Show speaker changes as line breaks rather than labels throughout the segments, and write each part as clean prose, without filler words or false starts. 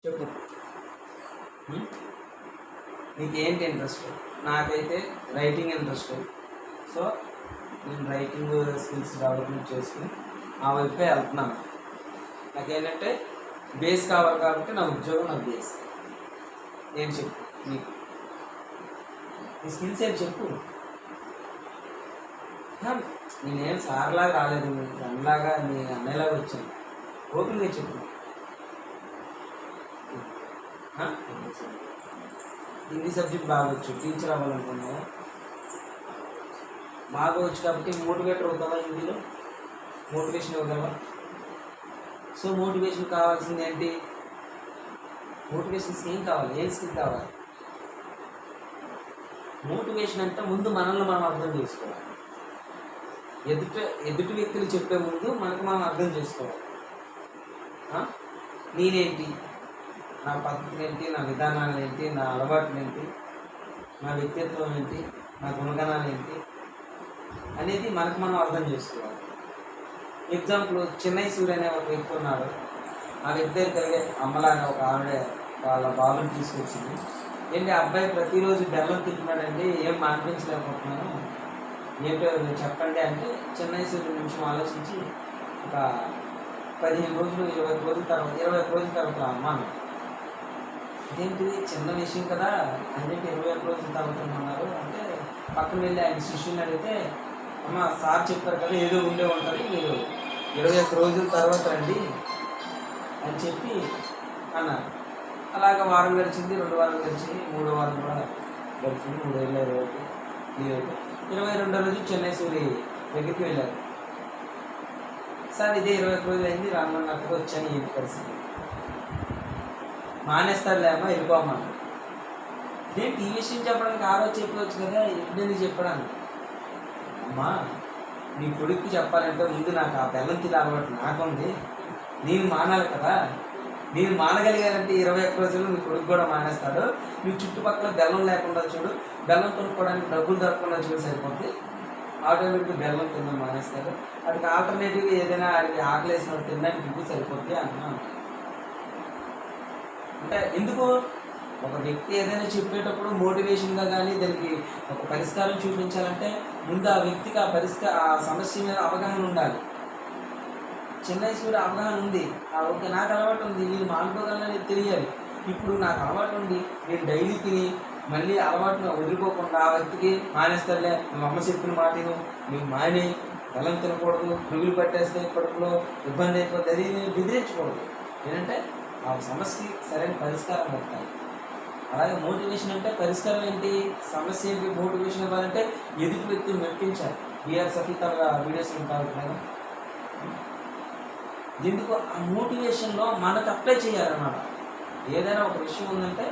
చెప్పు. నీకేంటి ఇంట్రెస్ట్? నాకైతే రైటింగ్ ఇంట్రెస్ట్. సో నేను రైటింగ్ స్కిల్స్ డెవలప్మెంట్ చేసుకుని ఆ వైపే వెళ్తున్నాను. నాకేంటంటే బేస్ కావాలి కాబట్టి నా ఉద్యోగం నాకు బేస్. ఏం చెప్పు నీకు నీ స్కిల్స్ ఏం చెప్పు. నేనేం సార్లాగా రాలేదు, అన్నలాగా నీ అన్నయ్యలాగా వచ్చాను. ఓపెన్గా చెప్పు. హిందీ సబ్జెక్ట్ బాగా వచ్చు, టీచర్ అవ్వాలనుకున్నావు. బాగా వచ్చు కాబట్టి మోటివేటర్ అవుతావా? హిందీలో మోటివేషన్ ఇవ్వగలవా? సో మోటివేషన్ కావాల్సింది ఏంటి? మోటివేషన్స్ ఏం కావాలి? ఏం స్కిల్ కావాలి? మోటివేషన్ అంటే ముందు మనల్ని మనం అర్థం చేసుకోవాలి. ఎదుటి వ్యక్తులు చెప్పే ముందు మనకు మనం అర్థం చేసుకోవాలి. నేనేంటి, నా పద్ధతులు ఏంటి, నా విధానాలు ఏంటి, నా అలవాట్లు ఏంటి, నా వ్యక్తిత్వం ఏంటి, నా గుణగణాలు ఏంటి అనేది మనకు మనం అర్థం చేసుకోవాలి. ఎగ్జాంపుల్ చెన్నై సూర్య అనే ఒక వ్యక్తి ఉన్నాడు. ఆ వ్యక్తి దగ్గర అమ్మలాగా ఒక ఆవిడ వాళ్ళ బాబుని తీసుకొచ్చింది. ఏంటి అబ్బాయి ప్రతిరోజు బెల్లం తింటున్నాడండి, ఏం మానిపించలేకపోతున్నాను, ఏంటో చెప్పండి అంటే చెన్నై సూర్య నిమిషం ఆలోచించి ఒక 15 రోజులు 20 రోజుల తర్వాత అమ్మ ఇదేంటిది చిన్న విషయం కదా, అన్నింటి 21 రోజుల తర్వాత ఉన్నారు అంటే పక్కన వెళ్ళి ఆయన శిష్యుని అడిగితే, అమ్మ సార్ చెప్పారు కదా ఏదో ఉండే ఉంటుంది, మీరు 21 రోజుల తర్వాత రండి అని చెప్పి అన్నారు. అలాగ వారం గడిచింది, 2 వారాలు గడిచింది, 3వ వారం కూడా గడిచింది. 22వ రోజు చెన్నై సూరి దగ్గరికి వెళ్ళారు. సార్ ఇదే 21 రోజులు అయింది, రామన్న అక్కడ వచ్చాను, ఏంటి పరిస్థితి? మానేస్తాడులేమో వెళ్ళిపోమ్మా. నేను ఈ విషయం చెప్పడానికి ఆ రోజు చెప్పవచ్చు కదా, ఎప్పుడు చెప్పడానికి. అమ్మా నీ కొడుక్కి చెప్పాలంటే ముందు నాకు ఆ బెల్లం తిని అలవాటు నాకుంది, నేను మానాలి కదా. నేను మానగలిగానంటే 21 రోజులు నీ కొడుకు కూడా మానేస్తాడు. నీ చుట్టుపక్కల బెల్లం లేకుండా చూడు, బెల్లం కొనుక్కోవడానికి డబ్బులు దొరకకుండా చూడు, సరిపోతుంది. ఆటోమేటిక్గా బెల్లం తినడం మానేస్తాడు. వాటికి ఆల్టర్నేటివ్గా ఏదైనా వాడికి ఆకలేసినట్టు తినడానికి ఇవ్వు, సరిపోతుంది అంటున్నాను. అంటే ఎందుకు ఒక వ్యక్తి ఏదైనా చెప్పేటప్పుడు మోటివేషన్గా కానీ దానికి ఒక పరిష్కారం చూపించాలంటే ముందు ఆ వ్యక్తికి ఆ సమస్య మీద అవగాహన ఉండాలి. చెన్నై సూర్య అవగాహన ఉంది, ఓకే నాకు అలవాటు ఉంది, నేను మానుకోగలనని తెలియాలి. ఇప్పుడు నాకు అలవాటు ఉంది, నేను డైలీ తిని మళ్ళీ అలవాటును వదులుకోకుండా ఆ వ్యక్తికి మానేస్తాడులే, నువ్వు అమ్మ చెప్పిన మాటను నువ్వు మానే, బెల్లం తినకూడదు, పురుగులు పట్టేస్తే కడుపులో ఇబ్బంది అయిపోతుంది, అది నేను బెదిరించకూడదు. ఏంటంటే ఆ సమస్యకి సరైన పరిష్కారం పెట్టాలి. అలాగే మోటివేషన్ అంటే పరిష్కారం ఏంటి, సమస్య ఏంటి, మోటివేషన్ ఇవ్వాలంటే ఎదుటి వ్యక్తిని మెప్పించాలి. బిఆర్ సఫీత వీడియోస్ ఉంటారు కదా, ఎందుకు ఆ మోటివేషన్లో మనకు అప్లై చేయాలన్నమాట. ఏదైనా ఒక విషయం ఉందంటే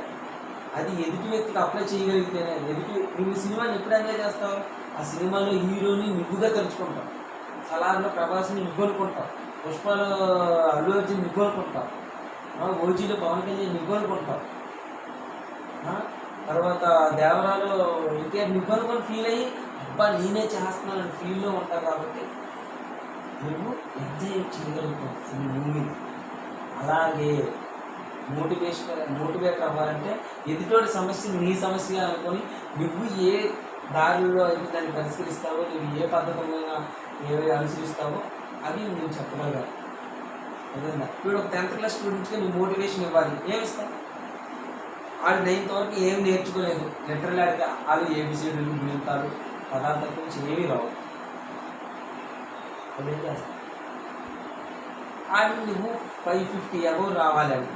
అది ఎదుటి వ్యక్తికి అప్లై చేయగలిగితేనే. నువ్వు సినిమాని ఎప్పుడు ఎంజాయ్ చేస్తావు? ఆ సినిమాలో హీరోని నువ్వుగా తలుచుకుంటావు, సలార్లో ప్రభాస్ని నువ్వు అనుకుంటావు, పుష్పలో అల్లు అర్జున్ నువ్వు అనుకుంటావు, ఓజీలో పవన్ కళ్యాణ్ నువ్వు అనుకుంటావు, తర్వాత దేవరాలో ఎన్టీఆర్ నువ్వు అనుకొని ఫీల్ అయ్యి అబ్బా నేనే చేస్తున్నాను ఫీల్లో ఉంటారు. కాబట్టి నువ్వు ఎంజాయ్ చేయగలుగుతావు మూవీ. అలాగే మోటివేట్ అవ్వాలంటే ఎదుటోడి సమస్య నీ సమస్య అనుకొని నువ్వు ఏ దారిలో అయితే దాన్ని పరిష్కరిస్తావో, నువ్వు ఏ పద్ధతులైనా ఏవి అనుసరిస్తావో అవి నువ్వు చెప్పగలగాలి. అదేనా ఇప్పుడు ఒక 10th క్లాస్ స్టూడెంట్స్కి నువ్వు మోటివేషన్ ఇవ్వాలి, ఏమి ఇస్తావు? వాళ్ళు 9th వరకు ఏం నేర్చుకోలేదు, లిటరల్ ఆడితే వాళ్ళు ఏబిసిడీలు మిగులుతారు, పదార్థాల గురించి ఏమీ రావు. అదేం చేస్తావు? వాళ్ళు నువ్వు 550 అబోవ్ రావాలని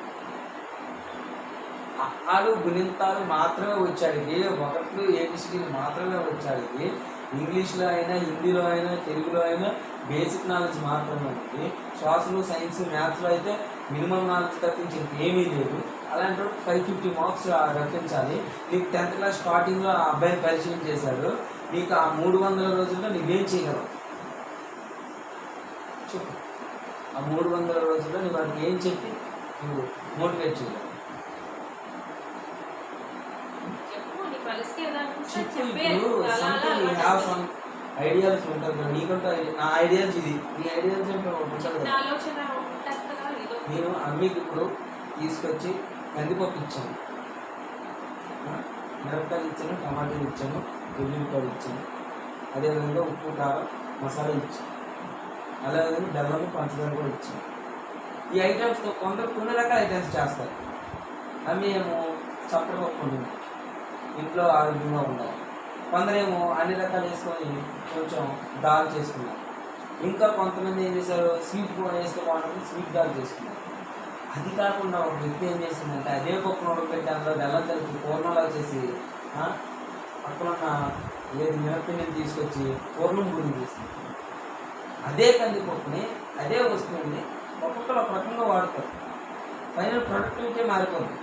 వాళ్ళు గుణింతాలు మాత్రమే వచ్చాడికి, 1 ఏబిసిడీలు మాత్రమే వచ్చాడికి, ఇంగ్లీష్లో అయినా హిందీలో అయినా తెలుగులో అయినా బేసిక్ నాలెడ్జ్ మాత్రమే ఉంది. సోషల్ సైన్స్ మ్యాథ్స్లో అయితే మినిమం నాలెడ్జ్ తప్పించి ఏమీ లేదు. అలాంటి 550 మార్క్స్ రప్పించాలి. నీకు 10th క్లాస్ స్టార్టింగ్లో ఆ అబ్బాయిని పరిచయం చేశాడు, నీకు ఆ 300 రోజుల్లో నువ్వేం చేయగలవు చెప్పు. ఆ 300 రోజుల్లో నువ్వు వాడికి ఏం చెప్పి నువ్వు మోటివేట్ చేయగలవు చెప్పు. ఇప్పుడు something you have some ideology ఉంటుంది కదా, నీకంటూ నా ఐడియాలజీ ఇది, నీ ఐడియాలజీ అంటే ఉంటుంది కదా. నేను అమ్మికి ఇప్పుడు తీసుకొచ్చి కందిపప్పు ఇచ్చాను, మిరపకాయలు ఇచ్చాను, టమాటాలు ఇచ్చాను, వెల్లుల్లిపాయలు ఇచ్చాను, అదేవిధంగా ఉప్పు కారం మసాలా ఇచ్చాను, అదేవిధంగా బెల్లం పంచదార కూడా ఇచ్చాను. ఈ ఐటమ్స్తో కొందరు కొన్ని రకాల ఐటమ్స్ చేస్తారు. అవి మేము చప్పటిపప్పు ఉంటుంది, ఇంట్లో ఆరోగ్యంగా ఉండాలి. కొందరేమో అన్ని రకాలు వేసుకొని కొంచెం దాల్ చేసుకున్నారు. ఇంకా కొంతమంది ఏం చేశారు, స్వీట్ కూడా వేస్తే బాగుంటుంది, స్వీట్ దాల్ చేసుకున్నారు. అది కాకుండా ఒక వ్యక్తి ఏం చేసిందంటే అదే పప్పును ఉడకబెట్టి అందులో బెల్లం కలిపి పూర్ణంలా చేసి పక్కనున్న ఏది మినప్పిండిని తీసుకొచ్చి పూర్ణం గురి చేసింది. అదే కందిపప్పుని అదే వస్తువుని ఒక్కొక్కరు ఒక రకంగా వాడతారు. ఫైనల్ ప్రొడక్టివిటీ మారిపోతుంది.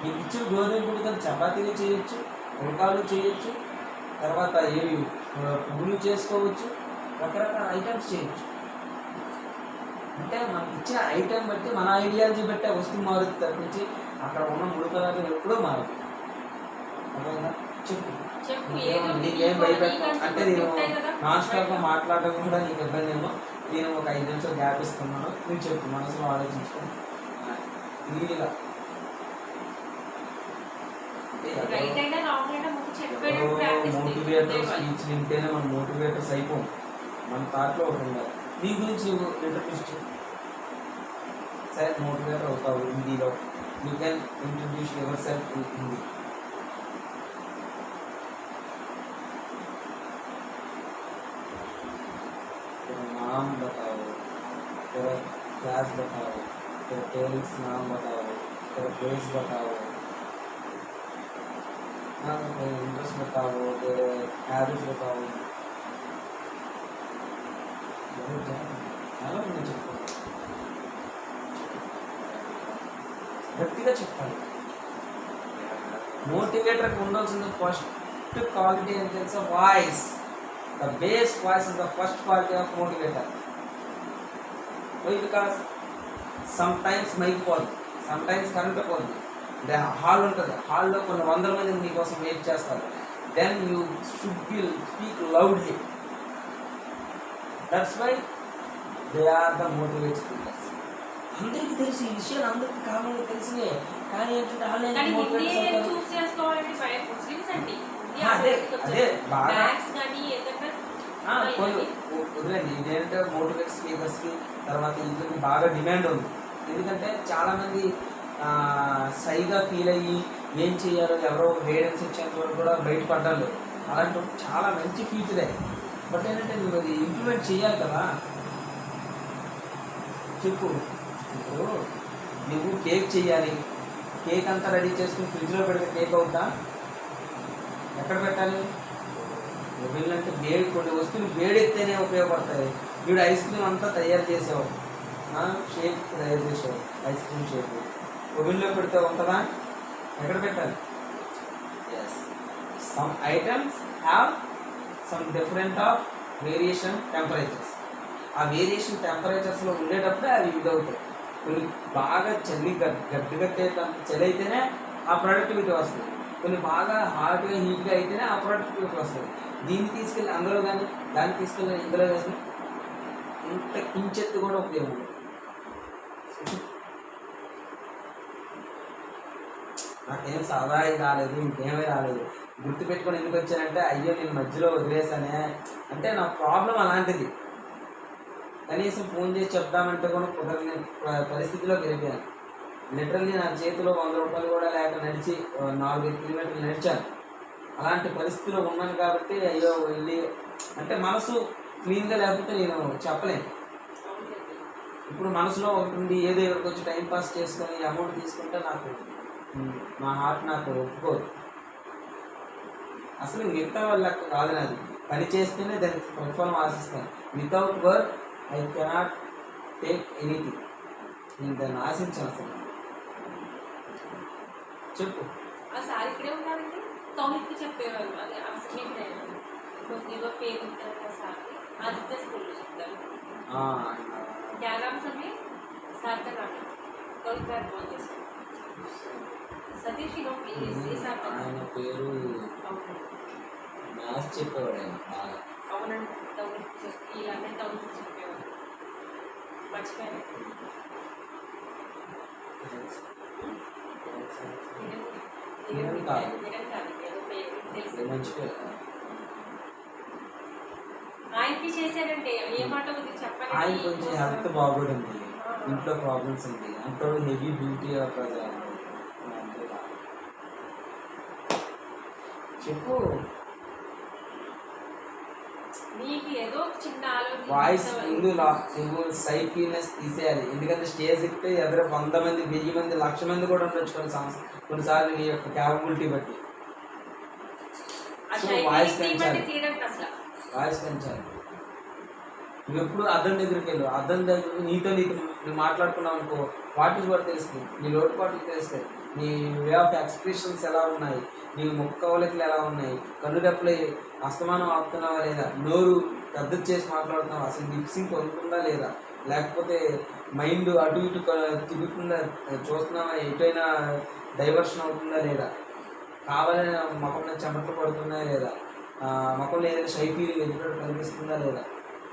మీకు ఇచ్చిన గోధుమ పిండితో చపాతీలు చేయొచ్చు, ఉడకాలు చేయొచ్చు, తర్వాత ఏవి పువ్వులు చేసుకోవచ్చు, రకరకాల ఐటమ్స్ చేయొచ్చు. అంటే మనకి ఇచ్చిన ఐటెం బట్టి మన ఐడియాలజీ బట్టి ఆ వస్తువు మారుతుంది తప్పించి అక్కడ ఉన్న ముడి పదార్థం ఎప్పుడూ మారుతుంది. అర్థమైందా? చెప్పు, నీకేం భయపెట్టాను అంటే నేను నాన్ స్టాప్గా మాట్లాడడం కూడా నీకు ఇబ్బంది ఏమో. నేను ఒక 5 నిమిషాలు గ్యాప్ ఇస్తున్నాను, నువ్వు చెప్పు, మనసులో ఆలోచించుకొని నీట్గా. మోటివేటర్ స్పీచ్ వింటేనే మనం మోటివేటర్స్ అయిపోం. మన థాట్లో ఒకటి ఉండాలి. నీ గురించి నువ్వు ఇంట్రడ్యూస్ చేయి. సరే, మోటివేటర్ అవుతావు హిందీలో. You can introduce your self in Hindi. तेरा नाम बताओ, तेरा क्लास बताओ, तेरे पेरेंट्स नाम बताओ, तेरा प्लेस बताओ, तेरे इंटरेस्ट बताओ, तेरे हैबिट्स बताओ. చాలా మంది చెప్తారు, గట్టిగా చెప్పాలి. మోటివేటర్కి ఉండాల్సిన ఫస్ట్ క్వాలిటీ ఏం తెలుసా? Voice. The bass voice is the first quality of motivator. Why? Because sometimes mic పోద్ది, సమ్ టైమ్స్ కరెంట్ పోద్ది, హాల్ ఉంటుంది, హాల్లో కొన్ని 100 మంది మీకోసం వెయిట్ చేస్తారు. Then you should be speak loudly. That's why they are the motivate speakers. అందరికీ తెలుసు ఈ విషయాలు, అందరికీ కామన్గా తెలిసినే. కానీ ఏంటంటే అదే బాగా వదిలేండి. ఇదేంటంటే మోటివేట్ స్పీకర్స్కి తర్వాత ఇందుకు బాగా డిమాండ్ ఉంది. ఎందుకంటే చాలామంది సైగా ఫీల్ అయ్యి ఏం చేయాలో ఎవరో గైడెన్స్ వచ్చేంత వరకు కూడా బయటపడ్డారు. అలాంటి చాలా మంచి ఫీచరే. బట్ ఏంటంటే నువ్వు అది ఇంప్లిమెంట్ చేయాలి కదా. చెప్పు, ఇప్పుడు నువ్వు కేక్ చేయాలి, కేక్ అంతా రెడీ చేసుకుని ఫ్రిడ్జ్లో పెడితే కేక్ అవుతా? ఎక్కడ పెట్టాలి? ఓవెన్ అంటే వేడి, కొన్ని వస్తువులు వేడెత్తేనే ఉపయోగపడతాయి. వీడు ఐస్ క్రీమ్ అంతా తయారు చేసావు, షేక్ తయారు చేసావు, ఐస్ క్రీమ్ షేక్ ఓవెన్లో పెడితే ఉంటుందా? ఎక్కడ పెట్టాలి? Yes, some items have some different of variation temperatures. ఆ వేరియేషన్ టెంపరేచర్స్లో ఉండేటప్పుడే అవి ఇదవుతాయి. కొన్ని బాగా చలి గట్టి చలి అయితేనే ఆ ప్రొడక్టివిటీ వస్తుంది. కొన్ని బాగా హాట్గా హీట్గా అయితేనే ఆ ప్రొడక్టివిటీ వస్తుంది. దీన్ని తీసుకెళ్ళి అందులో కానీ దాన్ని తీసుకెళ్ళి ఇందులో వేసి ఇంత కించెత్తు కూడా ఉపయోగం. నాకేం సదాయి రాలేదు, ఇంకేమీ రాలేదు. గుర్తుపెట్టుకొని ఎందుకు వచ్చానంటే, అయ్యో నేను మధ్యలో వదిలేసానే అంటే నా ప్రాబ్లం అలాంటిది. కనీసం ఫోన్ చేసి చెప్దామంటే కూడా కుదరని పరిస్థితిలోకి వెళ్ళిపోయాను. లిటరల్లీ నా చేతిలో 100 రూపాయలు కూడా లేక నడిచి 4-5 కిలోమీటర్లు నడిచాను. అలాంటి పరిస్థితిలో ఉన్నాను కాబట్టి అయ్యో వెళ్ళి అంటే మనసు క్లీన్గా లేకపోతే నేను చెప్పలేను. ఇప్పుడు మనసులో ఒకటి ఉండి ఏదో ఇక్కడికి వచ్చి టైంపాస్ చేసుకొని అమౌంట్ తీసుకుంటే నాకు నా హార్ట్ నాకు ఒప్పుకోదు. అసలు మిగతా వాళ్ళ కాదు, నాది పని చేస్తేనే దానికి ప్రతిఫలం ఆశిస్తాను. Without work I cannot take anything. నేను దాన్ని ఆశించాను అసలు. చెప్పు.
చెప్పేవారు అది పేరు ఉంటుంది సార్, ఆదిత్య స్కూల్లో చెప్తారు. ధ్యానాంశం में सार्थक आने कई बार फोन చేశారు. సతీష్ నో ప్లీజ్
ఆయన పేరు మ్యాథ్స్ చెప్పేవాడు ఆయన బాగా.
అవునండి, తౌహిద్ చెప్పి ఇలానే తౌహిద్ చెప్పేవాడు. మర్చిపోయాను.
కిరణ్ కాదు.
కిరణ్ కాదు, ఏదో పేరు తెలుసు.
మంచి పేరు.
ఆయనకి చేశారంటే ఏ మాట ఉంది చెప్పండి.
ఆయన కొంచెం హెల్త్ బాగోదండి, ఇంట్లో ప్రాబ్లమ్స్ ఉంది, అంతా హెవీ డ్యూటీ చెప్పు.
నీకు ఏదో చిన్న ఆలోచన
వాయిస్ నువ్వు సైకిల్నెస్ తీసేయాలి. ఎందుకంటే స్టేజ్ ఎక్కితే ఎదురు 100 మంది 1000 మంది 1,00,000 మంది కూడా ఉండొచ్చు కొన్నిసార్లు నీ యొక్క క్యాపబిలిటీ బట్టి. సో వాయిస్ పెంచాలి, వాయిస్ పెంచాలి. నువ్వు ఎప్పుడు అద్దం దగ్గరికి వెళ్ళు, అద్దం దగ్గర నీతో నువ్వు మాట్లాడుకున్నావు అనుకో, వాట్ ఈజ్ వాట్ తెలుస్తుంది, నీ లోటుపాట్లు తెలుస్తాయి, నీ వే ఆఫ్ ఎక్స్ప్రెషన్స్ ఎలా ఉన్నాయి, నీ ముక్క కవలికలు ఎలా ఉన్నాయి, కన్ను రెప్పలు అస్తమానం ఆపుతున్నావా లేదా, నోరు పెద్దది చేసి మాట్లాడుతున్నావా, అసలు లిప్సింగ్ వదులుతుందా లేదా, లేకపోతే మైండ్ అటు ఇటు తిరుగుతుందా, చూస్తున్నావా, ఎటైనా డైవర్షన్ అవుతుందా లేదా, కావాలని ముఖంలో చెమటలు పడుతున్నాయా లేదా, ముఖంలో ఏదైనా షై ఫీలింగ్ ఎదురు కనిపిస్తుందా లేదా,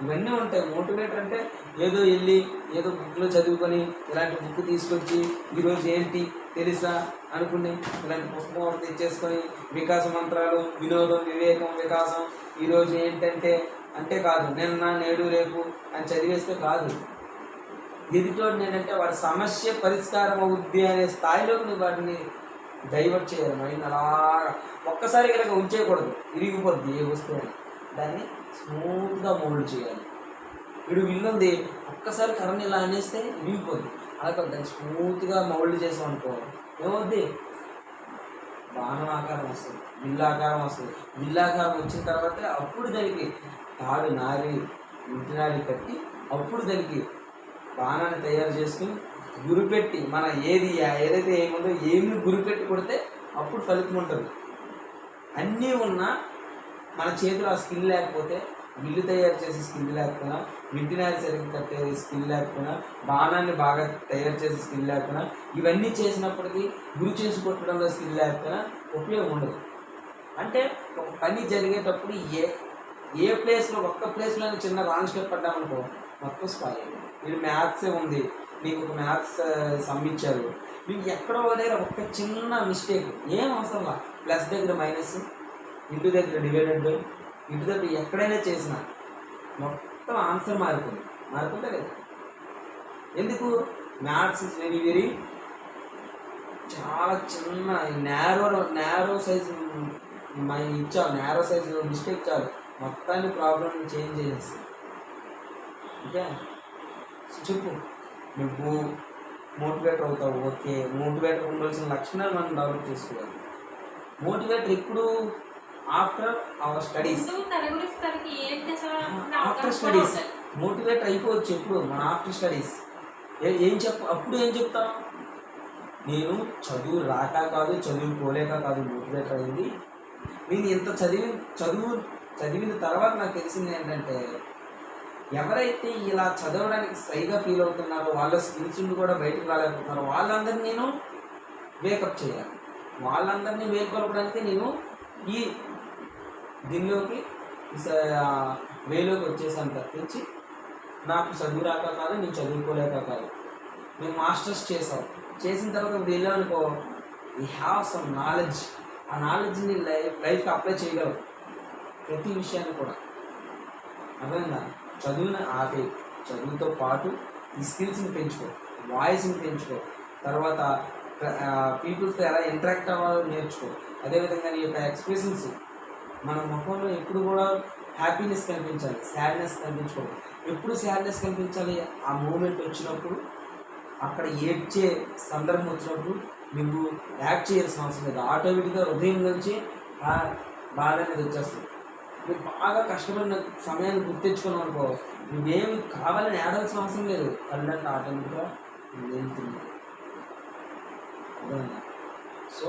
ఇవన్నీ ఉంటాయి. మోటివేటర్ అంటే ఏదో వెళ్ళి ఏదో బుక్లో చదువుకొని ఇలాంటి బుక్ తీసుకొచ్చి ఈరోజు ఏంటి తెలుసా అనుకుని ఇలాంటి పుస్తకం ఒకటి తెచ్చేసుకొని వికాస మంత్రాలు, వినోదం, వివేకం, వికాసం, ఈరోజు ఏంటంటే అంటే కాదు, నిన్న నేడు రేపు అని చదివేస్తే కాదు. ఎదుటోడు నేనంటే వాడి సమస్య పరిష్కారం అవుద్ది అనే స్థాయిలోకి నువ్వు వాటిని డైవర్ట్ చేయాలి. మైండ్ అలాగా ఒక్కసారి కనుక ఉంచేయకూడదు, ఇరిగిపోద్ది ఏ వస్తువు. దాన్ని స్మూత్గా మోల్డ్ చేయాలి. వీడు విల్లుంది ఒక్కసారి కరెంట్ ఇలా అనేస్తే విరిగిపోద్ది, అలా కాదు, దాన్ని స్మూత్గా మౌల్డ్ చేసాం అనుకో ఏమవుద్ది, బాణం ఆకారం వస్తుంది, విల్లాకారం వస్తుంది. విల్లాకారం వచ్చిన తర్వాత అప్పుడు దానికి తాడు నారి ఇంటి నారి కట్టి అప్పుడు దానికి బాణాన్ని తయారు చేసుకుని గురిపెట్టి మన ఏదైతే ఏముందో ఏమి గురిపెట్టి కొడితే అప్పుడు ఫలితం ఉంటుంది. అన్నీ ఉన్నా మన చేతిలో ఆ స్కిల్ లేకపోతే, విల్లు తయారు చేసే స్కిల్ లేకపోయినా, వింటినారి సరిగ్గా కట్టే స్కిల్ లేకపోయినా, బాణాన్ని బాగా తయారు చేసే స్కిల్ లేకపోయినా, ఇవన్నీ చేసినప్పటికీ గురి చేసి కొట్టడంలో స్కిల్ లేకపోయినా ఉపయోగం ఉండదు. అంటే ఒక పని జరిగేటప్పుడు ఏ ప్లేస్లో ఒక్క ప్లేస్లో చిన్న రాంగ్ స్టెప్ పడ్డామనుకో మొత్తం స్పాయిల్. మీరు మ్యాథ్సే ఉంది, నీకు ఒక మ్యాథ్స్ సమ్ ఇచ్చారు, మీకు ఎక్కడో దగ్గర ఒక్క చిన్న మిస్టేక్ ఏం అవసరంలా, ప్లస్ దగ్గర మైనస్, ఇంటి దగ్గర డివైడెడ్ బై, ఇంటి దగ్గర ఎక్కడైనా చేసినా మొత్తం ఆన్సర్ మారుతుందా లేదా? ఎందుకు? మ్యాథ్స్ ఇస్ వెరీ వెరీ చాలా చిన్న నేరో సైజు ఇచ్చావు, నేరో సైజు మిస్టేక్ చాలు మొత్తాన్ని ప్రాబ్లం చేంజ్ చేసేసి. ఓకే, చెప్పు. నువ్వు మోటివేటర్ అవుతావు, ఓకే. మోటివేటర్ ఉండవలసిన లక్షణాలు మనం డెవలప్ చేసుకోవాలి. మోటివేటర్ ఇప్పుడు after our studies, after studies motivator అయిపోవచ్చు. ఎప్పుడు మన ఆఫ్టర్ స్టడీస్ అప్పుడు ఏం చెప్తాం, నేను చదువు రాక కాదు, చదువుకోలేక కాదు మోటివేటర్ అయింది, నేను ఇంత చదివిన తర్వాత నాకు తెలిసింది ఏంటంటే, ఎవరైతే ఇలా చదవడానికి సైగా ఫీల్ అవుతున్నారో, వాళ్ళ స్కిల్స్ కూడా బయటకు రాలేకపోతున్నారో వాళ్ళందరినీ నేను వేకప్ చేయాలి. వాళ్ళందరినీ వేకల్పడానికి నేను ఈ దీనిలోకి వేలోకి వచ్చేసాను తప్పించి నాకు చదువు రాక కాదు, నేను చదువుకోలేక కాదు. మేము మాస్టర్స్ చేసిన తర్వాత వెళ్ళామనుకో, వీ హ్యావ్ సమ్ నాలెడ్జ్. ఆ నాలెడ్జ్ని లైఫ్కి అప్లై చేయగలం ప్రతి విషయాన్ని కూడా. అర్థమైందా? చదువుని ఆపే, చదువుతో పాటు ఈ స్కిల్స్ని పెంచుకో, వాయిస్ని పెంచుకో, తర్వాత పీపుల్స్తో ఎలా ఇంటరాక్ట్ అవ్వాలో నేర్చుకో. అదేవిధంగా నీ యొక్క ఎక్స్ప్రెషన్స్, మన ముఖంలో ఎప్పుడు కూడా హ్యాపీనెస్ కనిపించాలి, సాడ్నెస్ కనిపించకూడదు. ఎప్పుడు సాడ్నెస్ కనిపించాలి, ఆ మూమెంట్ వచ్చినప్పుడు, అక్కడ ఏడ్చే సందర్భం వచ్చినప్పుడు నువ్వు యాక్ట్ చేయాల్సిన అవసరం లేదు, ఆటోమేటిక్గా హృదయం నుంచి ఆ బాధ అనేది వచ్చేస్తుంది. నువ్వు బాగా కష్టపడిన సమయాన్ని గుర్తించుకున్నావు అనుకో, నువ్వేమి కావాలని ఆడాల్సిన అవసరం లేదు, కళ్ళంటే ఆటోమేటిక్గా వెళ్తుంది. సో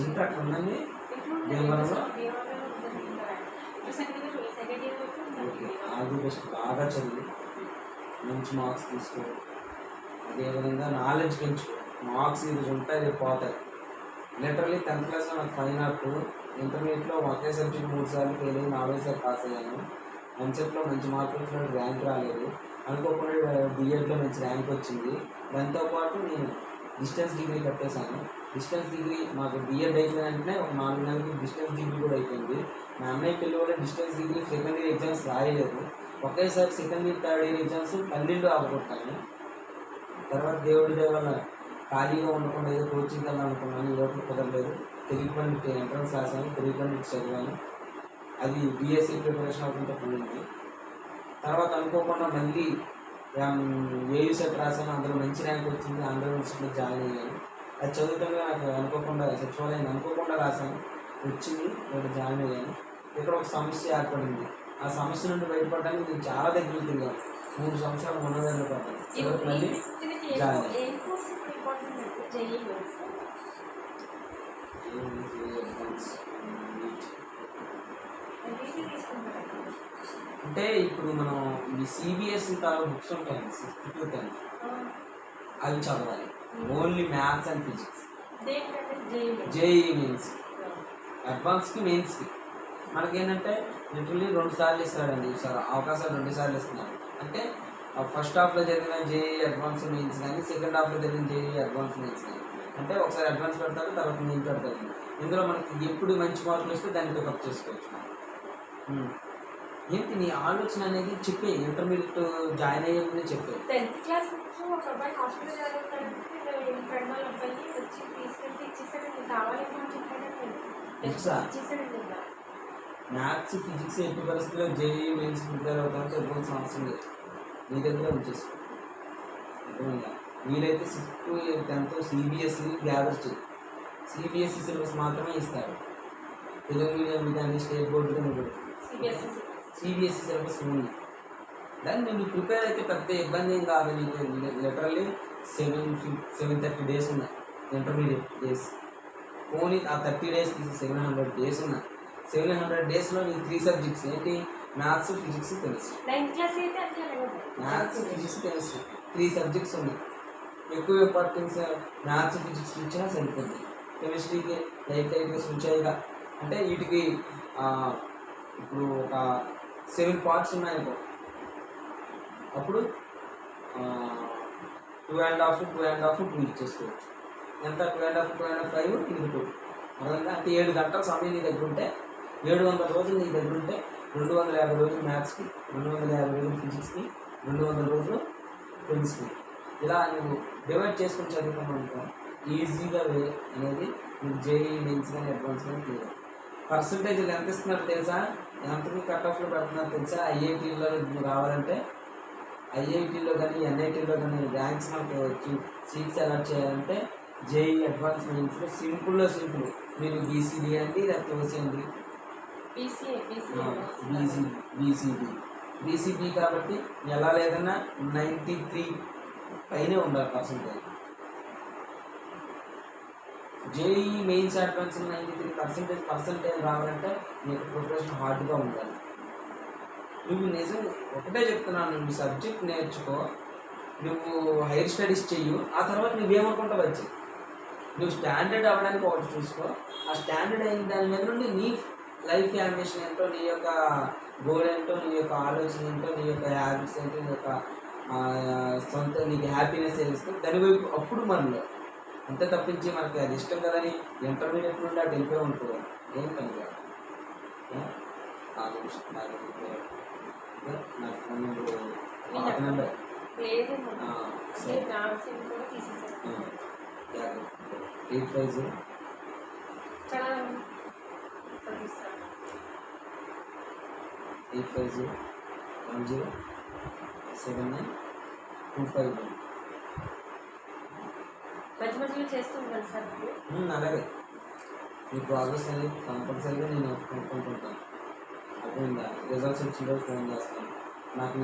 ఇంత అట్లా ఉందండి దేవరంలో. అది బెస్ట్, బాగా చదివి మంచి మార్క్స్ తీసుకో. అదేవిధంగా నాలెడ్జ్ పెంచుకో. మార్క్స్ ఈరోజు ఉంటాయి, రేపు పోతాయి. లిటరలీ 10th క్లాస్లో నాకు 502, ఇంటర్మీడియట్లో ఒకే సబ్జెక్ట్ 3 సార్లు ఫెయిల్ అయ్యి 4 సార్లు పాస్ అయ్యాను. ఎంసెట్లో మంచి మార్కులు ర్యాంక్ రాలేదు. అనుకోకుండా బిఎడ్లో మంచి ర్యాంక్ వచ్చింది. దాంతోపాటు నేను డిస్టెన్స్ డిగ్రీ కట్టేశాను. డిస్టెన్స్ డిగ్రీ మాకు బిఎడ్ అయిపోయిన వెంటనే ఒక 4 నెలలకి డిస్టెన్స్ డిగ్రీ కూడా అయిపోయింది. మా అన్నయ్య పెళ్ళి కూడా distance degree second year exams రాయలేదు. ఒకేసారి second year third year exams 12 ఆపగొట్టాను. తర్వాత దేవుడి దయ వల్ల ఖాళీగా ఉండకుండా ఏదో కోచింగ్ వెళ్దాం అనుకున్నాను. ఈ లోపల కుదరలేదు. తెలుగు పండిట్ ఎంట్రన్స్ రాశాను, తెలుగు పండిట్ చదివాను. అది బీఎస్సీ ప్రిపరేషన్ అవుతుంటే పోయింది. తర్వాత అనుకోకుండా మళ్ళీ ఏయూ సెట్ రాశాను, అందులో మంచి ర్యాంక్ వచ్చింది. ఆంధ్ర యూనివర్సిటీలో జాయిన్ అయ్యాను. అది చదువుతుంటే నాకు అనుకోకుండా సచివాలయం అనుకోకుండా రాశాను, వచ్చింది, ఇక్కడ జాయిన్ అయ్యాను. ఇక్కడ ఒక సమస్య ఏర్పడింది. ఆ సమస్య నుండి బయటపడడానికి నేను చాలా దగ్గర తిరిగాను. 3 సంవత్సరాలు ఉన్నదాన్ని పడ్డాను. చివరికి మళ్ళీ జాయిన్ అయ్యాను. అంటే ఇప్పుడు మనం ఈ సిబిఎస్ఈ తాలూకు బుక్స్ ఉంటాయండి 6th to 10th, అవి చదవాలి. Only maths and physics. JEE mains, అడ్వాన్స్కి మెయిన్స్కి మనకేంటంటే లిటరలీ 2 సార్లు ఇస్తాడండి. అవకాశాలు 2 సార్లు ఇస్తున్నారు. అంటే ఫస్ట్ హాఫ్లో జరిగిన జేఈ అడ్వాన్స్ మెయిన్స్ కానీ, సెకండ్ హాఫ్లో జరిగిన జేఈ అడ్వాన్స్ మెయిన్స్ కానీ. అంటే ఒకసారి అడ్వాన్స్ పెడతారు, తర్వాత మెయిన్ పెడతారు. ఇందులో మనకి ఎప్పుడు మంచి మార్కులు వస్తే దాన్ని పికప్ చేసుకోవచ్చు. ఏంటి నీ ఆలోచన అనేది చెప్పే, ఇంటర్మీడియట్ జాయిన్ అయ్యే ముందే చెప్పే.
10th క్లాస్ ఒక అబ్బాయి హాస్పిటల్ చదువుతాడంటే ఫ్రెండ్ వాళ్ళ అబ్బాయి వచ్చి తీసుకెళ్తే ఇచ్చేసాడు. నేను కావాలేమో అని చెప్పాడు.
మ్యాథ్స్ ఫిజిక్స్ ఎట్టి పరిస్థితుల్లో జేఈ మెయిన్స్ ప్రిపేర్ అవుతామని తెలుసుకోవాల్సిన అవసరం లేదు. నీ దగ్గర ఉంచేసుకో. అర్థమైందా? వీలైతే 6th to 10th CBSE gather చేయి. సిబిఎస్ఈ సిలబస్ మాత్రమే ఇస్తారు. తెలుగు మీడియం కానీ స్టేట్ బోర్డు కానీ కూడా సిబిఎస్ఈ సిలబస్ ఉంది. దాన్ని నేను ప్రిపేర్ అయితే పెద్ద ఇబ్బంది ఏం కాదు. నీకు లిటరల్లీ 730 డేస్ ఉన్నాయి ఇంటర్మీడియట్ డేస్. ఓన్లీ ఆ 30 డేస్కి 700 డేస్ ఉన్నాయి. 700 డేస్లో నీకు 3 సబ్జెక్ట్స్ ఏంటి? Maths, physics, chemistry. Maths, physics, chemistry 3 subjects ఉన్నాయి. ఎక్కువ ఇంపార్టెన్స్ మ్యాథ్స్, ఫిజిక్స్ ఇచ్చినా సరిపోతుంది. కెమిస్ట్రీకి లైట్గా సూచాయిగా అంటే వీటికి ఇప్పుడు ఒక 7 పార్ట్స్ ఉన్నాయనుకో, అప్పుడు 2.5 ఇచ్చేసుకోవచ్చు. ఎంత 2.5 5 2. అర్థంగా అంటే 7 గంటల సమయం నీ దగ్గర ఉంటే, 700 రోజులు నీ దగ్గర ఉంటే 250 రోజులు మ్యాథ్స్కి, 250 రోజులు ఫిజిక్స్కి, 200 రోజులు కెమిస్ట్రీ. ఇలా నువ్వు డివైడ్ చేసుకొని చదువుకోమనుకో ఈజీగా వే అనేది నీకు జేఈ మెయిన్స్ కానీ అడ్వాన్స్ కానీ క్లియర్. పర్సంటేజ్లు ఎంత ఇస్తున్నారు తెలుసా? ఎంతకి కట్ ఆఫ్లో పెడుతున్నారు తెలుసా? ఐఐటీలో రావాలంటే, ఐఐటీలో కానీ ఎన్ఐటీలో కానీ ర్యాంక్స్ మనకి వచ్చి సీట్స్ అలాట్ చేయాలంటే జేఈ అడ్వాన్స్ మెయిన్స్లో సింపుల్లో సింపుల్. మీరు బీసీడీ అండి, లేకపోతే ఓసీ అండి, బీసీబీ కాబట్టి ఎలా లేదన్నా 93 పైనే ఉండాలి percentage. JEE mains advance 93 percentage రావాలంటే నీకు ప్రిపరేషన్ హార్డ్గా ఉండాలి. నువ్వు నిజం ఒకటే చెప్తున్నాను, నువ్వు సబ్జెక్ట్ నేర్చుకో, నువ్వు హైయర్ స్టడీస్ చెయ్యు, ఆ తర్వాత నువ్వేమనుకుంటావు వచ్చి నువ్వు స్టాండర్డ్ అవ్వడానికి ఒకటి చూసుకో. ఆ స్టాండర్డ్ అయిన దాని మీద నుండి నీ లైఫ్ యాంబిషన్ ఏంటో, నీ యొక్క గోల్ ఏంటో, నీ యొక్క ఆలోచన ఏంటో, నీ యొక్క హ్యాబిట్స్ ఏంటో, నీ యొక్క సొంత నీకు హ్యాపీనెస్ ఏమిస్తూ దాని వైపు అప్పుడు మనలో అంతే. తప్పించి మనకి అది ఇష్టం కదని ఇంటర్మీడియట్ నుండి అటు వెళ్ళిపోయి ఉంటుంది, ఏం పని కాదు. నాకు ఫోన్ నెంబర్ పాత నెంబర్ 850 107925.
మధ్య మధ్యలో చేస్తుంటాను సార్.
అలాగే మీ ప్రోగ్రెస్ అనేది కంపల్సరీగా నేను కొనుక్కుంటుంటాను. అర్థమైందా? రిజల్ట్స్ వచ్చిన రోజు ఫోన్ చేస్తాను. నాకు